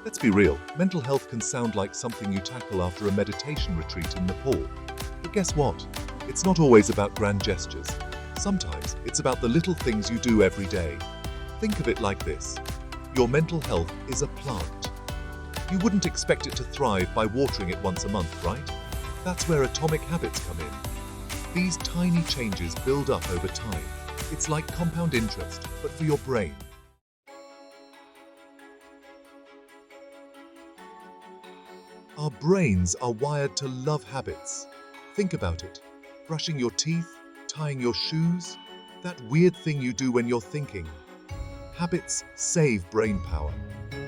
Let's be real, mental health can sound like something you tackle after a meditation retreat in Nepal. But guess what? It's not always about grand gestures. Sometimes it's about the little things you do every day. Think of it like this. Your mental health is a plant. You wouldn't expect it to thrive by watering it once a month, right? That's where atomic habits come in. These tiny changes build up over time. It's like compound interest, but for your brain. Our brains are wired to love habits. Think about it. Brushing your teeth, tying your shoes, that weird thing you do when you're thinking. Habits save brain power.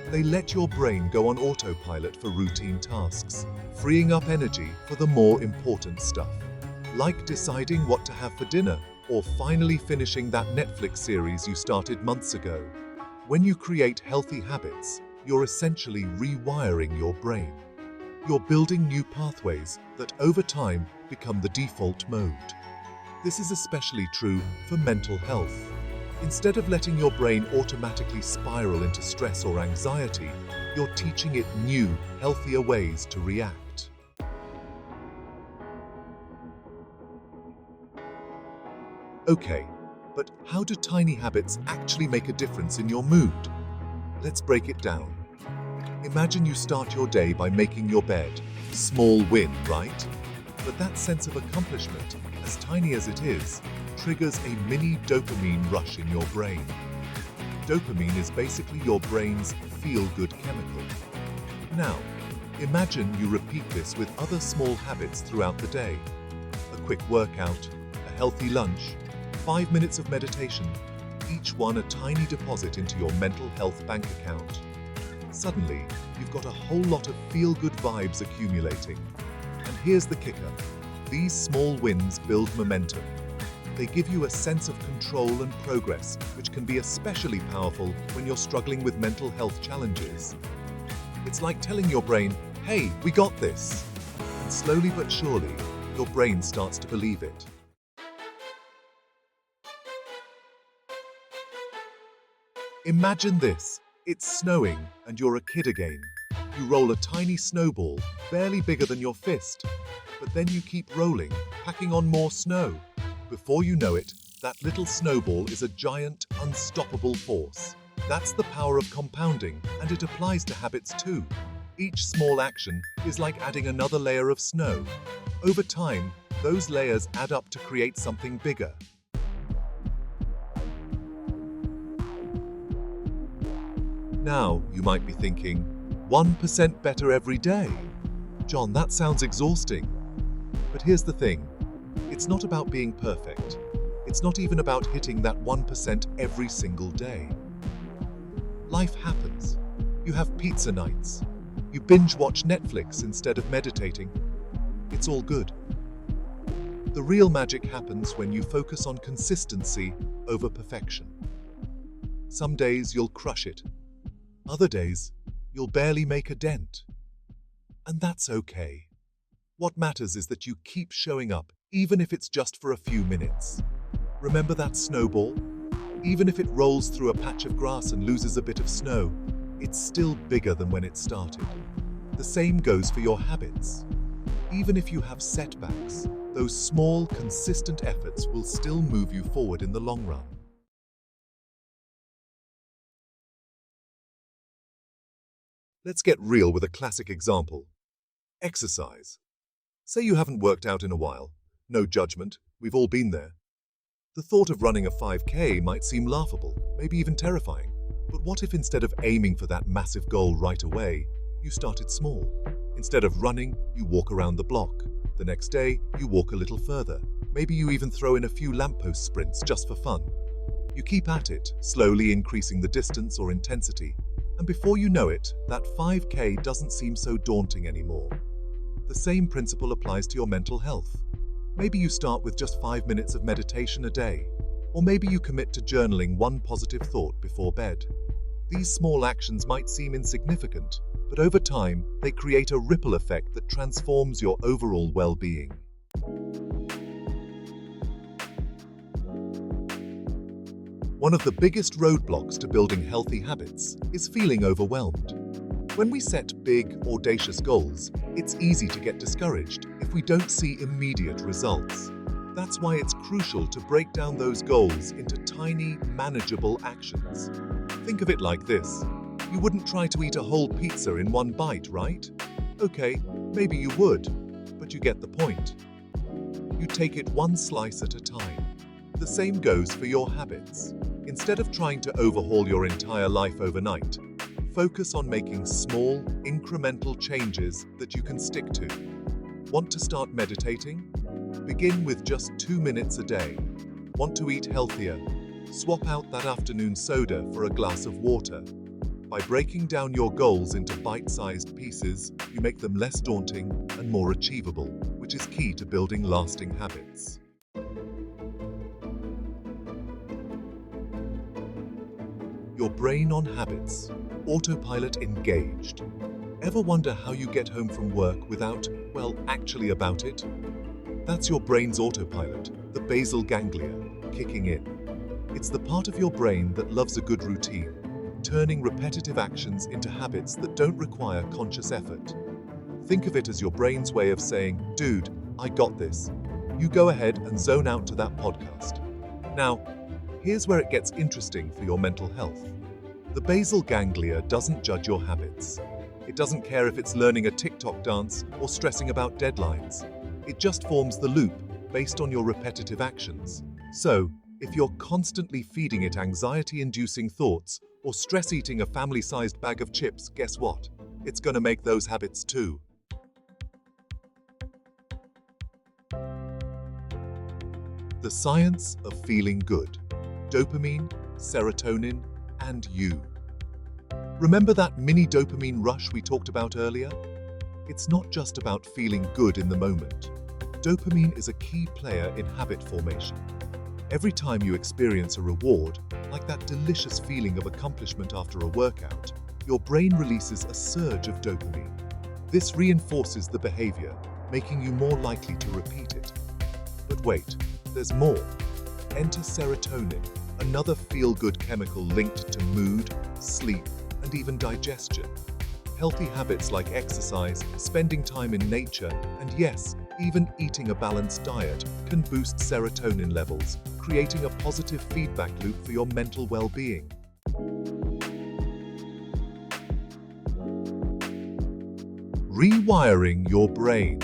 They let your brain go on autopilot for routine tasks, freeing up energy for the more important stuff. Like deciding what to have for dinner, or finally finishing that Netflix series you started months ago. When you create healthy habits, you're essentially rewiring your brain. You're building new pathways that over time become the default mode. This is especially true for mental health. Instead of letting your brain automatically spiral into stress or anxiety, you're teaching it new, healthier ways to react. Okay, but how do tiny habits actually make a difference in your mood? Let's break it down. Imagine you start your day by making your bed. Small win, right? But that sense of accomplishment, as tiny as it is, triggers a mini dopamine rush in your brain. Dopamine is basically your brain's feel-good chemical. Now, imagine you repeat this with other small habits throughout the day. A quick workout, a healthy lunch, 5 minutes of meditation, each one a tiny deposit into your mental health bank account. Suddenly, you've got a whole lot of feel-good vibes accumulating. And here's the kicker. These small wins build momentum. They give you a sense of control and progress, which can be especially powerful when you're struggling with mental health challenges. It's like telling your brain, "Hey, we got this." And slowly but surely, your brain starts to believe it. Imagine this. It's snowing and you're a kid again. You roll a tiny snowball, barely bigger than your fist. But then you keep rolling, packing on more snow. Before you know it, that little snowball is a giant, unstoppable force. That's the power of compounding, and it applies to habits too. Each small action is like adding another layer of snow. Over time, those layers add up to create something bigger. Now, you might be thinking, 1% better every day? John, that sounds exhausting. But here's the thing. It's not about being perfect. It's not even about hitting that 1% every single day. Life happens. You have pizza nights. You binge watch Netflix instead of meditating. It's all good. The real magic happens when you focus on consistency over perfection. Some days you'll crush it. Other days, you'll barely make a dent. And that's okay. What matters is that you keep showing up, even if it's just for a few minutes. Remember that snowball? Even if it rolls through a patch of grass and loses a bit of snow, it's still bigger than when it started. The same goes for your habits. Even if you have setbacks, those small, consistent efforts will still move you forward in the long run. Let's get real with a classic example. Exercise. Say you haven't worked out in a while. No judgment, we've all been there. The thought of running a 5K might seem laughable, maybe even terrifying. But what if instead of aiming for that massive goal right away, you started small? Instead of running, you walk around the block. The next day, you walk a little further. Maybe you even throw in a few lamppost sprints just for fun. You keep at it, slowly increasing the distance or intensity. And before you know it, that 5K doesn't seem so daunting anymore. The same principle applies to your mental health. Maybe you start with just 5 minutes of meditation a day, or maybe you commit to journaling one positive thought before bed. These small actions might seem insignificant, but over time, they create a ripple effect that transforms your overall well-being. One of the biggest roadblocks to building healthy habits is feeling overwhelmed. When we set big, audacious goals, it's easy to get discouraged if we don't see immediate results. That's why it's crucial to break down those goals into tiny, manageable actions. Think of it like this. You wouldn't try to eat a whole pizza in one bite, right? Okay, maybe you would, but you get the point. You take it one slice at a time. The same goes for your habits. Instead of trying to overhaul your entire life overnight, focus on making small, incremental changes that you can stick to. Want to start meditating? Begin with just 2 minutes a day. Want to eat healthier? Swap out that afternoon soda for a glass of water. By breaking down your goals into bite-sized pieces, you make them less daunting and more achievable, which is key to building lasting habits. Your brain on habits. Autopilot engaged. Ever wonder how you get home from work without, actually about it? That's your brain's autopilot, the basal ganglia, kicking in. It's the part of your brain that loves a good routine, turning repetitive actions into habits that don't require conscious effort. Think of it as your brain's way of saying, dude, I got this. You go ahead and zone out to that podcast. Now, here's where it gets interesting for your mental health. The basal ganglia doesn't judge your habits. It doesn't care if it's learning a TikTok dance or stressing about deadlines. It just forms the loop based on your repetitive actions. So, if you're constantly feeding it anxiety-inducing thoughts or stress-eating a family-sized bag of chips, guess what? It's going to make those habits too. The science of feeling good. Dopamine, serotonin, and you. Remember that mini dopamine rush we talked about earlier? It's not just about feeling good in the moment. Dopamine is a key player in habit formation. Every time you experience a reward, like that delicious feeling of accomplishment after a workout, your brain releases a surge of dopamine. This reinforces the behavior, making you more likely to repeat it. But wait, there's more. Enter serotonin, another feel-good chemical linked to mood, sleep, and even digestion. Healthy habits like exercise, spending time in nature, and yes, even eating a balanced diet can boost serotonin levels, creating a positive feedback loop for your mental well-being. Rewiring your brain.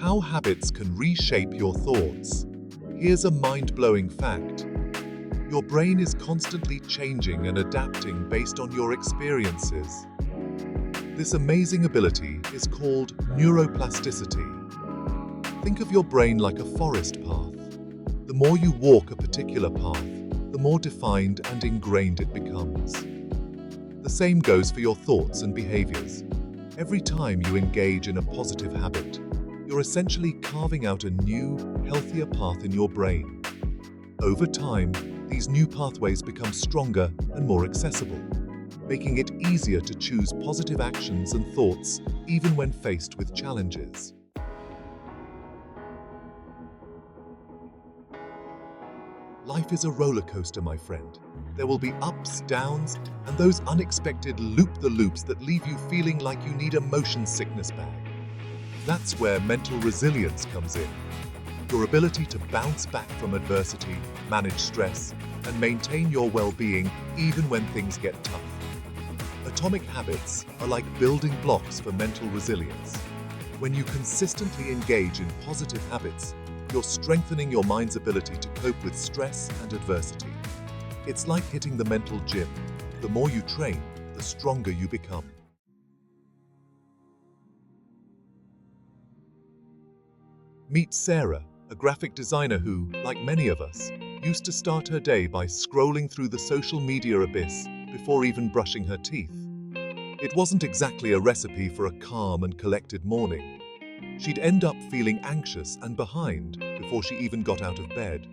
How habits can reshape your thoughts. Here's a mind-blowing fact. Your brain is constantly changing and adapting based on your experiences. This amazing ability is called neuroplasticity. Think of your brain like a forest path. The more you walk a particular path, the more defined and ingrained it becomes. The same goes for your thoughts and behaviors. Every time you engage in a positive habit, you're essentially carving out a new, healthier path in your brain. Over time, these new pathways become stronger and more accessible, making it easier to choose positive actions and thoughts even when faced with challenges. Life is a roller coaster, my friend. There will be ups, downs, and those unexpected loop-the-loops that leave you feeling like you need a motion sickness bag. That's where mental resilience comes in. Your ability to bounce back from adversity, manage stress, and maintain your well-being even when things get tough. Atomic habits are like building blocks for mental resilience. When you consistently engage in positive habits, you're strengthening your mind's ability to cope with stress and adversity. It's like hitting the mental gym. The more you train, the stronger you become. Meet Sarah, a graphic designer who, like many of us, used to start her day by scrolling through the social media abyss before even brushing her teeth. It wasn't exactly a recipe for a calm and collected morning. She'd end up feeling anxious and behind before she even got out of bed.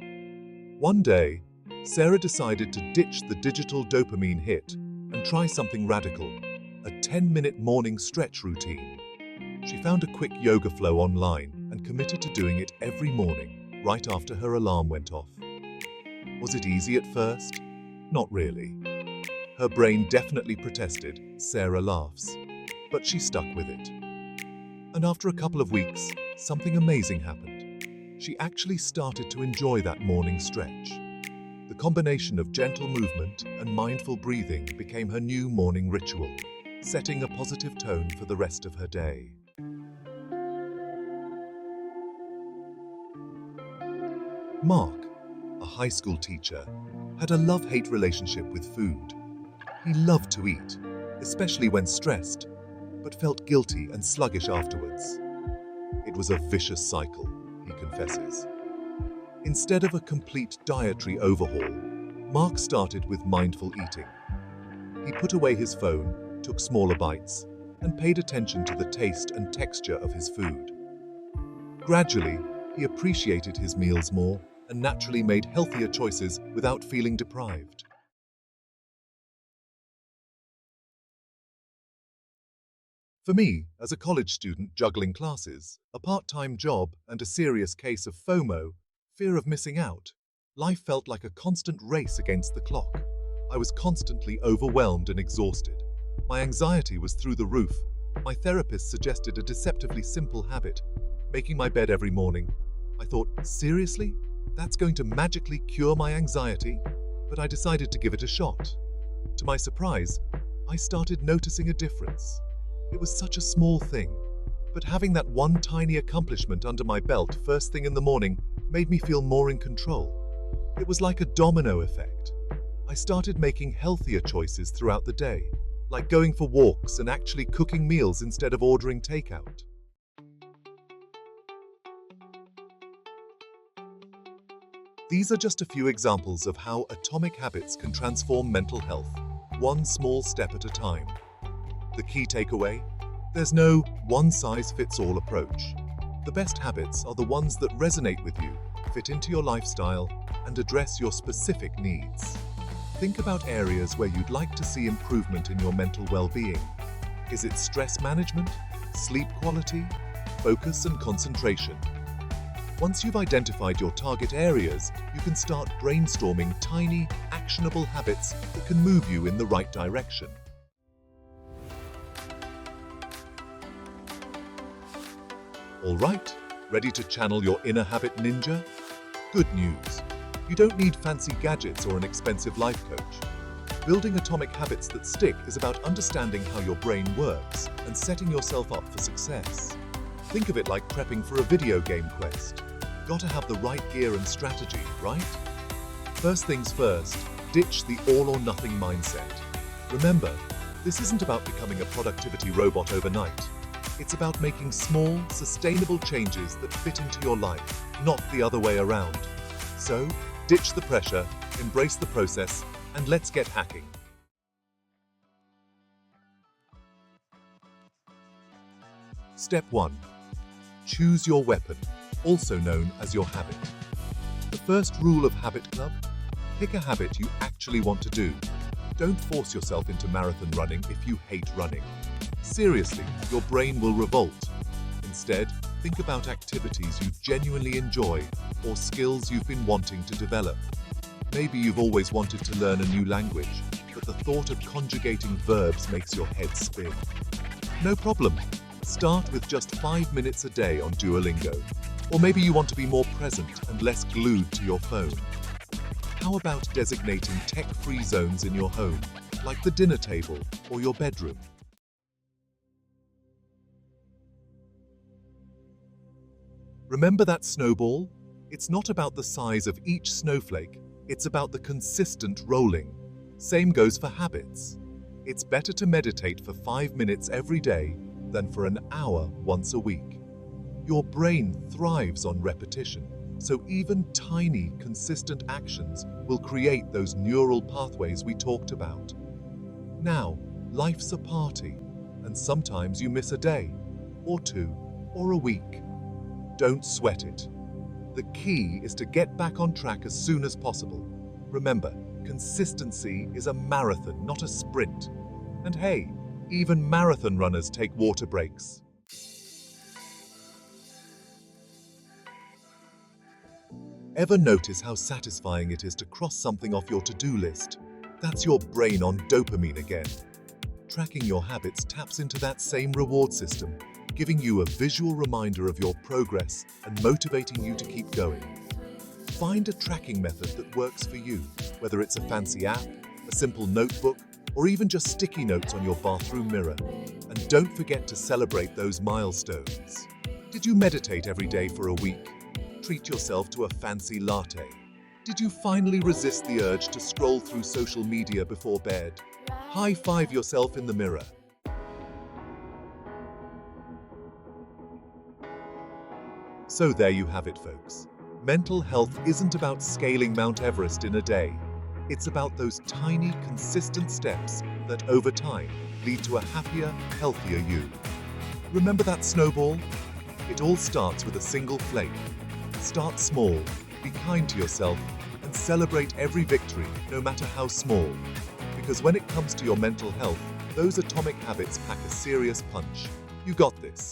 One day, Sarah decided to ditch the digital dopamine hit and try something radical, a 10-minute morning stretch routine. She found a quick yoga flow online and committed to doing it every morning, right after her alarm went off. Was it easy at first? Not really. Her brain definitely protested, Sarah laughs, but she stuck with it. And after a couple of weeks, something amazing happened. She actually started to enjoy that morning stretch. The combination of gentle movement and mindful breathing became her new morning ritual, setting a positive tone for the rest of her day. Mark, a high school teacher, had a love-hate relationship with food. He loved to eat, especially when stressed, but felt guilty and sluggish afterwards. It was a vicious cycle, he confesses. Instead of a complete dietary overhaul, Mark started with mindful eating. He put away his phone, took smaller bites, and paid attention to the taste and texture of his food. Gradually, he appreciated his meals more and naturally made healthier choices without feeling deprived. For me, as a college student juggling classes, a part-time job, and a serious case of FOMO, fear of missing out, life felt like a constant race against the clock. I was constantly overwhelmed and exhausted. My anxiety was through the roof. My therapist suggested a deceptively simple habit, making my bed every morning. I thought, seriously? That's going to magically cure my anxiety? But I decided to give it a shot. To my surprise, I started noticing a difference. It was such a small thing, but having that one tiny accomplishment under my belt first thing in the morning made me feel more in control. It was like a domino effect. I started making healthier choices throughout the day, like going for walks and actually cooking meals instead of ordering takeout. These are just a few examples of how atomic habits can transform mental health, one small step at a time. The key takeaway? There's no one-size-fits-all approach. The best habits are the ones that resonate with you, fit into your lifestyle, and address your specific needs. Think about areas where you'd like to see improvement in your mental well-being. Is it stress management, sleep quality, focus and concentration? Once you've identified your target areas, you can start brainstorming tiny, actionable habits that can move you in the right direction. All right, ready to channel your inner habit ninja? Good news. You don't need fancy gadgets or an expensive life coach. Building atomic habits that stick is about understanding how your brain works and setting yourself up for success. Think of it like prepping for a video game quest. Gotta have the right gear and strategy, right? First things first, ditch the all-or-nothing mindset. Remember, this isn't about becoming a productivity robot overnight. It's about making small, sustainable changes that fit into your life, not the other way around. So, ditch the pressure, embrace the process, and let's get hacking. Step 1. Choose your weapon, also known as your habit. The first rule of Habit Club? Pick a habit you actually want to do. Don't force yourself into marathon running if you hate running. Seriously, your brain will revolt. Instead, think about activities you genuinely enjoy or skills you've been wanting to develop. Maybe you've always wanted to learn a new language, but the thought of conjugating verbs makes your head spin. No problem. Start with just 5 minutes a day on Duolingo. Or maybe you want to be more present and less glued to your phone. How about designating tech-free zones in your home, like the dinner table or your bedroom? Remember that snowball? It's not about the size of each snowflake, it's about the consistent rolling. Same goes for habits. It's better to meditate for 5 minutes every day than for an hour once a week. Your brain thrives on repetition, so even tiny, consistent actions will create those neural pathways we talked about. Now, life's a party, and sometimes you miss a day, or two, or a week. Don't sweat it. The key is to get back on track as soon as possible. Remember, consistency is a marathon, not a sprint. And hey, even marathon runners take water breaks. Ever notice how satisfying it is to cross something off your to-do list? That's your brain on dopamine again. Tracking your habits taps into that same reward system, giving you a visual reminder of your progress and motivating you to keep going. Find a tracking method that works for you, whether it's a fancy app, a simple notebook, or even just sticky notes on your bathroom mirror. And don't forget to celebrate those milestones. Did you meditate every day for a week? Treat yourself to a fancy latte. Did you finally resist the urge to scroll through social media before bed? High-five yourself in the mirror. So there you have it, folks. Mental health isn't about scaling Mount Everest in a day. It's about those tiny, consistent steps that, over time, lead to a happier, healthier you. Remember that snowball? It all starts with a single flake. Start small, be kind to yourself, and celebrate every victory, no matter how small. Because when it comes to your mental health, those atomic habits pack a serious punch. You got this.